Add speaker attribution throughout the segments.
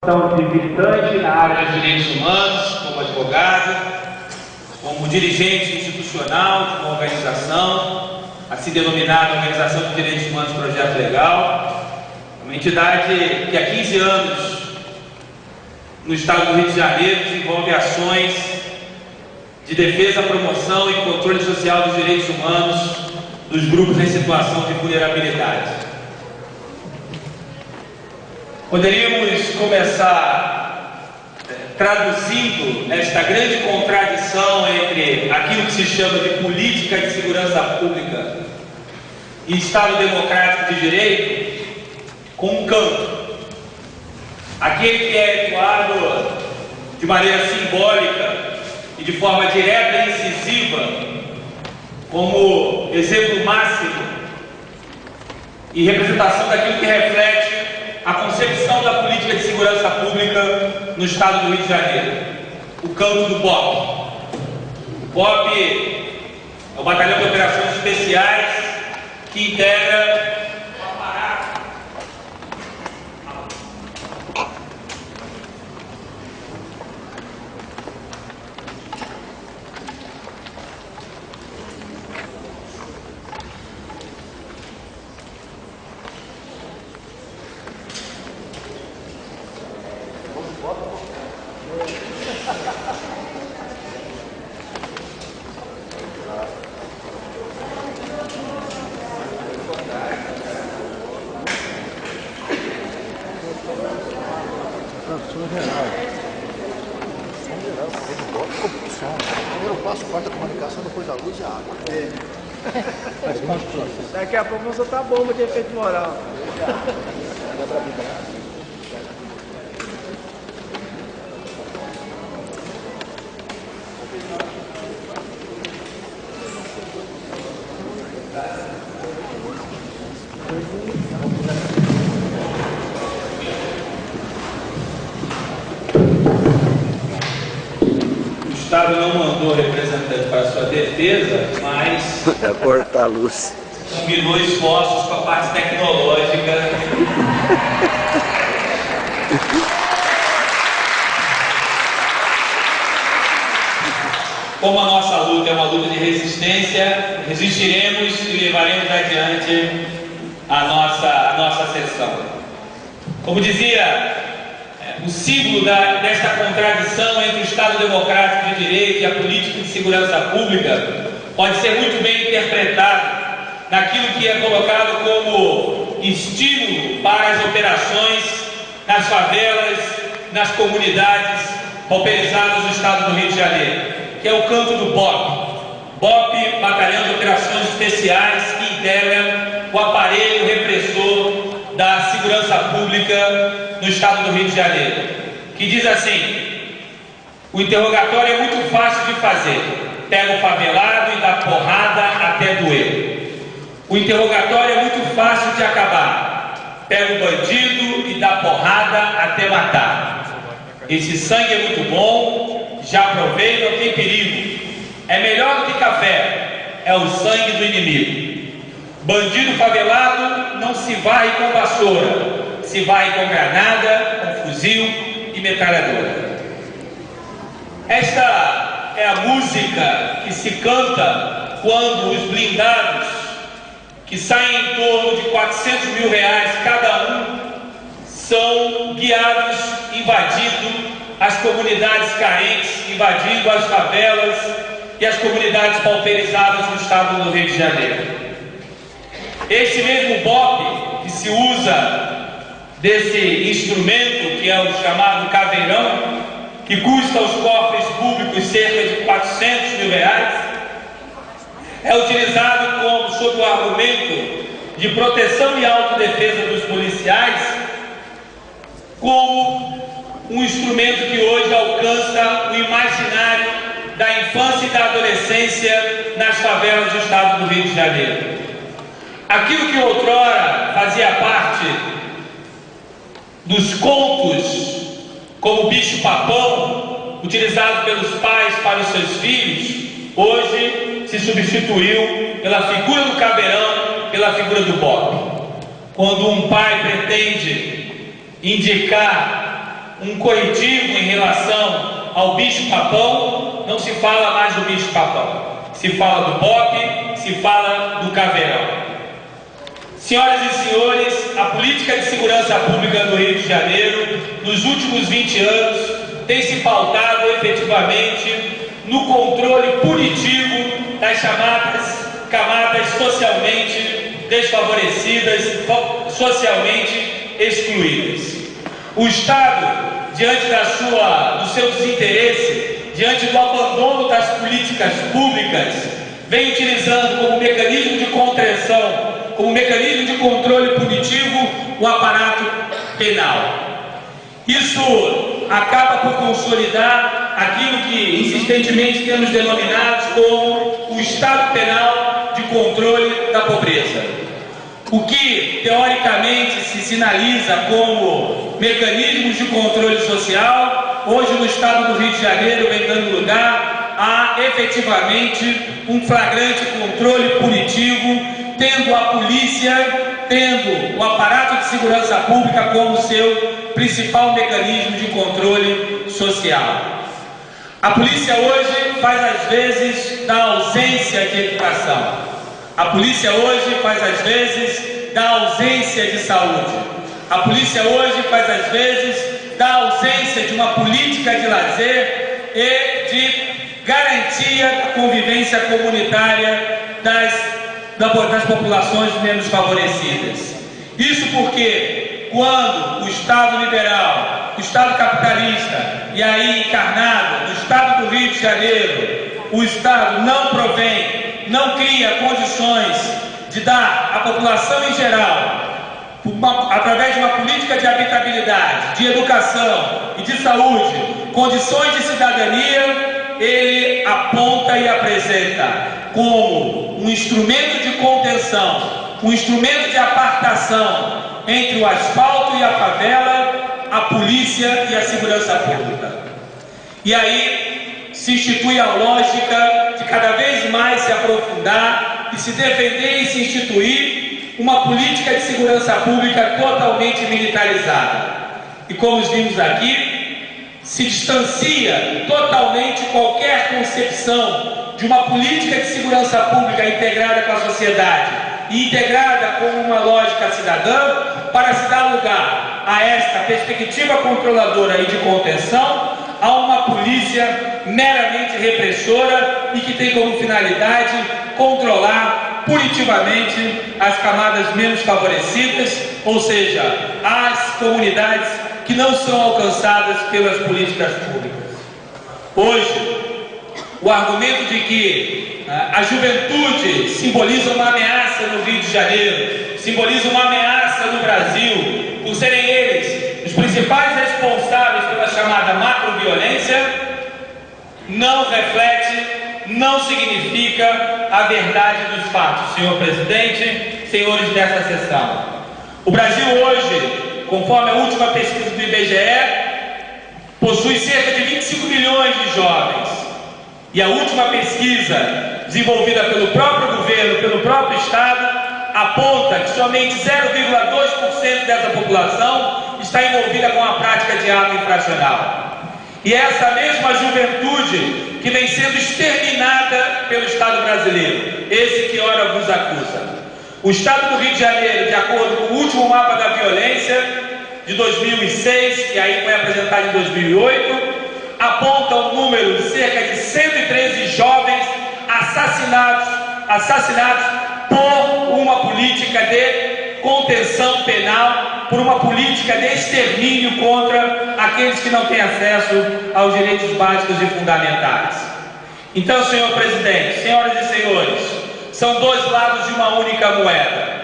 Speaker 1: Militante na área dos direitos humanos, como advogado, como dirigente institucional de uma organização, assim denominada Organização de Direitos Humanos Projeto Legal, uma entidade que há 15 anos no estado do Rio de Janeiro desenvolve ações de defesa, promoção e controle social dos direitos humanos dos grupos em situação de vulnerabilidade. Poderíamos começar traduzindo esta grande contradição entre aquilo que se chama de política de segurança pública e Estado democrático de direito com um canto. Aquele que é atuado de maneira simbólica e de forma direta e incisiva como exemplo máximo e representação daquilo que reflete a concepção da política de segurança pública no estado do Rio de Janeiro, o canto do BOP. O BOP é o Batalhão de Operações Especiais que integra o aparato.
Speaker 2: Primeiro passo, quarta comunicação, depois a luz e a água.
Speaker 3: Daqui a pouco vamos soltar a bomba de efeito moral.
Speaker 1: O Estado não mandou representante para sua defesa, mas
Speaker 4: cortar a luz.
Speaker 1: combinou esforços com a parte tecnológica. Como a nossa luta é uma luta de resistência, resistiremos e levaremos adiante a nossa sessão. Como dizia, o símbolo desta contradição entre o Estado democrático de direito e a política de segurança pública pode ser muito bem interpretado naquilo que é colocado como estímulo para as operações nas favelas, nas comunidades pauperizadas do estado do Rio de Janeiro, que é o canto do BOP. BOP, Batalhão de Operações Especiais, que integra o aparelho repressor da segurança pública no estado do Rio de Janeiro, que diz assim: o interrogatório é muito fácil de fazer, pega o favelado e dá porrada até doer. O interrogatório é muito fácil de acabar, pega o bandido e dá porrada até matar. Esse sangue é muito bom, já provei, não tem perigo, é melhor do que café, é o sangue do inimigo. Bandido favelado não se varre com vassoura, se varre com granada, com fuzil e metralhadora. Esta é a música que se canta quando os blindados, que saem em torno de R$400 mil cada um, são guiados, invadindo as comunidades carentes, invadindo as favelas e as comunidades pauperizadas do estado do Rio de Janeiro. Esse mesmo BOP que se usa desse instrumento, que é o chamado caveirão, que custa aos cofres públicos cerca de R$400 mil, é utilizado sob o argumento de proteção e autodefesa dos policiais como um instrumento que hoje alcança o imaginário da infância e da adolescência nas favelas do estado do Rio de Janeiro. Aquilo que outrora fazia parte dos contos, como bicho-papão, utilizado pelos pais para os seus filhos, hoje se substituiu pela figura do caveirão, pela figura do BOP. Quando um pai pretende indicar um corretivo em relação ao bicho-papão, não se fala mais do bicho-papão. Se fala do BOP, se fala do caveirão. Senhoras e senhores, a política de segurança pública do Rio de Janeiro, nos últimos 20 anos, tem se pautado efetivamente no controle punitivo das chamadas camadas socialmente desfavorecidas, socialmente excluídas. O Estado, diante do seu desinteresse, diante do abandono das políticas públicas, vem utilizando como mecanismo de contenção, como mecanismo de controle punitivo, o aparato penal. Isso acaba por consolidar aquilo que insistentemente temos denominado como o Estado Penal de controle da pobreza. O que, teoricamente, se sinaliza como mecanismos de controle social, hoje no Estado do Rio de Janeiro vem dando lugar a, efetivamente, um flagrante controle punitivo, tendo a polícia, tendo o aparato de segurança pública como seu principal mecanismo de controle social. A polícia hoje faz às vezes da ausência de educação. A polícia hoje faz às vezes da ausência de saúde. A polícia hoje faz às vezes da ausência de uma política de lazer e de garantia da convivência comunitária das populações menos favorecidas. Isso porque quando o Estado liberal, o Estado capitalista, e aí encarnado no Estado do Rio de Janeiro, o Estado não provém, não cria condições de dar à população em geral, através de uma política de habitabilidade, de educação e de saúde, condições de cidadania, ele aponta e apresenta como um instrumento de contenção, um instrumento de apartação entre o asfalto e a favela, a polícia e a segurança pública. E aí se institui a lógica de cada vez mais se aprofundar e se defender e se instituir uma política de segurança pública totalmente militarizada. E como vimos aqui, se distancia totalmente qualquer concepção de uma política de segurança pública integrada com a sociedade e integrada com uma lógica cidadã, para se dar lugar a esta perspectiva controladora e de contenção, a uma polícia meramente repressora e que tem como finalidade controlar punitivamente as camadas menos favorecidas, ou seja, as comunidades que não são alcançadas pelas políticas públicas. Hoje, o argumento de que a juventude simboliza uma ameaça no Rio de Janeiro, simboliza uma ameaça no Brasil, por serem eles os principais responsáveis pela chamada macroviolência, não reflete, não significa a verdade dos fatos, senhor presidente, senhores dessa sessão. O Brasil hoje, conforme a última pesquisa do IBGE, possui cerca de 25 milhões de jovens. E a última pesquisa, desenvolvida pelo próprio governo, pelo próprio Estado, aponta que somente 0,2% dessa população está envolvida com a prática de ato infracional. E é essa mesma juventude que vem sendo exterminada pelo Estado brasileiro, esse que ora vos acusa. O Estado do Rio de Janeiro, de acordo com o último mapa da violência de 2006, que aí foi apresentado em 2008, aponta um número de cerca de 113 jovens assassinados por uma política de contenção penal, por uma política de extermínio contra aqueles que não têm acesso aos direitos básicos e fundamentais. Então, senhor presidente, senhoras e senhores, são dois lados de uma única moeda.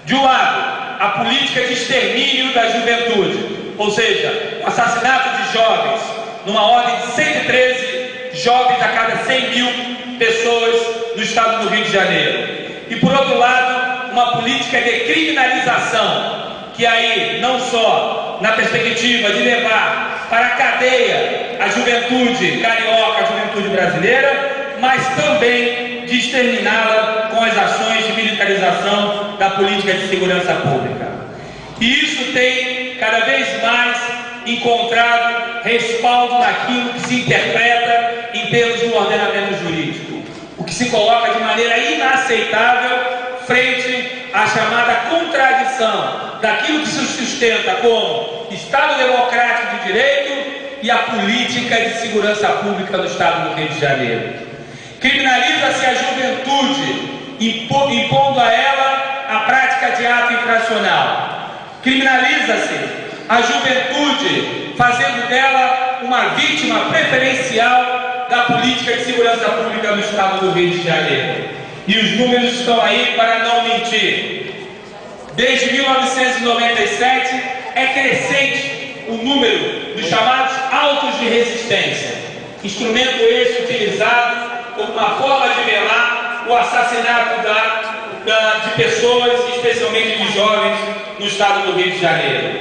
Speaker 1: De um lado, a política de extermínio da juventude, ou seja, o assassinato de jovens, numa ordem de 113 jovens a cada 100 mil pessoas no estado do Rio de Janeiro. E por outro lado, uma política de criminalização, que aí não só na perspectiva de levar para a cadeia a juventude carioca, a juventude brasileira, mas também de exterminá-la com as ações de militarização da política de segurança pública. E isso tem cada vez mais encontrado respaldo naquilo que se interpreta em termos do ordenamento jurídico, o que se coloca de maneira inaceitável frente à chamada contradição daquilo que se sustenta como Estado democrático de direito e a política de segurança pública do Estado do Rio de Janeiro. Criminaliza-se a juventude, impondo a ela a prática de ato infracional. Criminaliza-se a juventude, fazendo dela uma vítima preferencial da política de segurança pública do Estado do Rio de Janeiro. E os números estão aí para não mentir. Desde 1997 é crescente o número dos chamados autos de resistência, instrumento esse utilizado como uma forma de velar o assassinato de pessoas, especialmente de jovens, no Estado do Rio de Janeiro.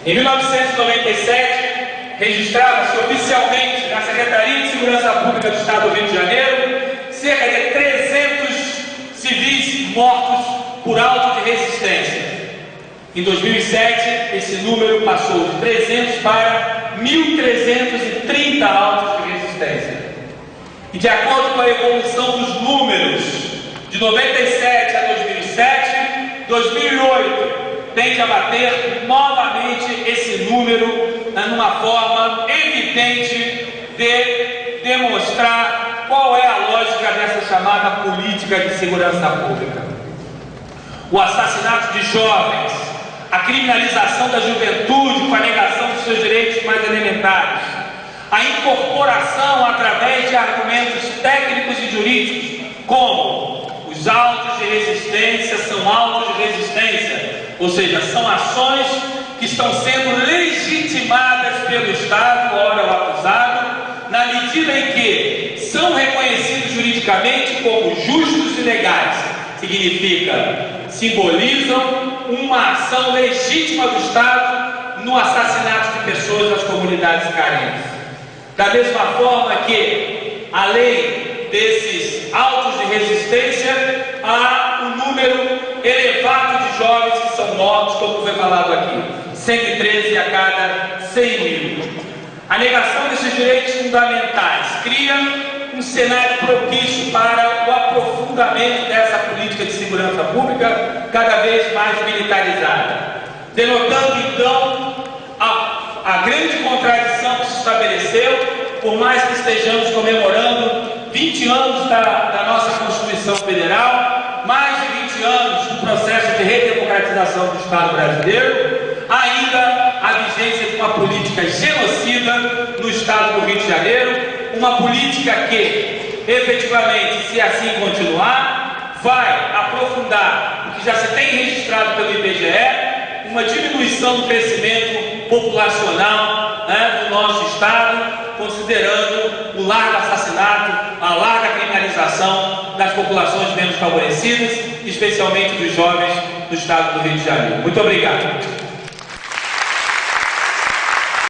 Speaker 1: Em 1997, registrava-se oficialmente na Secretaria de Segurança Pública do Estado do Rio de Janeiro cerca de 300 civis mortos por auto de resistência. Em 2007, esse número passou de 300 para 1.330 autos de resistência. E de acordo com a evolução dos números de 97 a 2007, 2008 tende a bater novamente esse número numa forma evidente de demonstrar qual é a lógica dessa chamada política de segurança pública. O assassinato de jovens, a criminalização da juventude com a negação dos seus direitos mais elementares, a incorporação através de argumentos técnicos e jurídicos, como os autos de resistência são autos de resistência, ou seja, são ações que estão sendo legitimadas pelo Estado, ora o acusado, na medida em que são reconhecidos juridicamente como justos e legais. Significa, simbolizam uma ação legítima do Estado no assassinato de pessoas nas comunidades carentes. Da mesma forma que, além desses autos de resistência, há um número elevado de jovens que são mortos, como foi falado aqui, 113 a cada 100 mil. A negação desses direitos fundamentais cria um cenário propício para o aprofundamento dessa política de segurança pública cada vez mais militarizada, denotando então a grande contradição que se estabeleceu, por mais que estejamos comemorando 20 anos da nossa Constituição Federal, mais de 20 anos do processo de redemocratização do Estado brasileiro, ainda a vigência de uma política genocida no Estado do Rio de Janeiro, uma política que, efetivamente, se assim continuar, vai aprofundar o que já se tem registrado pelo IBGE, uma diminuição do crescimento populacional do nosso Estado, considerando o largo assassinato, a larga criminalização das populações menos favorecidas, especialmente dos jovens do Estado do Rio de Janeiro. Muito obrigado.